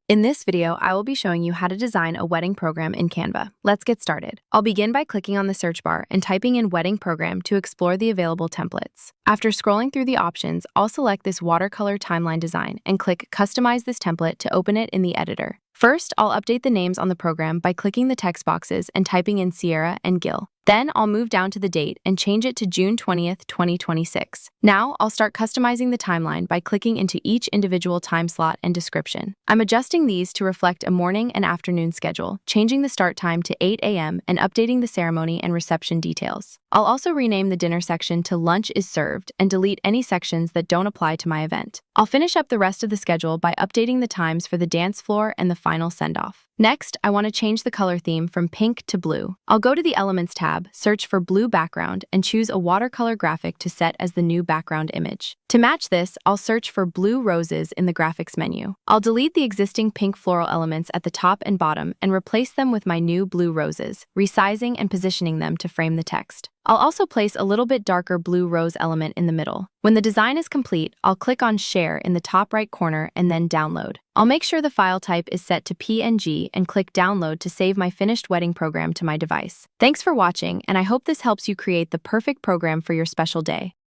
In this video, I will be showing you how to design a wedding program in Canva. Let's get started. I'll begin by clicking on the search bar and typing in wedding program to explore the available templates. After scrolling through the options, I'll select this watercolor timeline design and click Customize this template to open it in the editor. First, I'll update the names on the program by clicking the text boxes and typing in Sierra and Gil. Then I'll move down to the date and change it to June 20th, 2026. Now I'll start customizing the timeline by clicking into each individual time slot and description. I'm adjusting these to reflect a morning and afternoon schedule, changing the start time to 8 a.m. and updating the ceremony and reception details. I'll also rename the dinner section to Lunch is Served and delete any sections that don't apply to my event. I'll finish up the rest of the schedule by updating the times for the dance floor and the final send-off. Next, I want to change the color theme from pink to blue. I'll go to the Elements tab, search for blue background, and choose a watercolor graphic to set as the new background image. To match this, I'll search for blue roses in the graphics menu. I'll delete the existing pink floral elements at the top and bottom and replace them with my new blue roses, resizing and positioning them to frame the text. I'll also place a little bit darker blue rose element in the middle. When the design is complete, I'll click on Share in the top right corner and then Download. I'll make sure the file type is set to PNG and click Download to save my finished wedding program to my device. Thanks for watching, and I hope this helps you create the perfect program for your special day.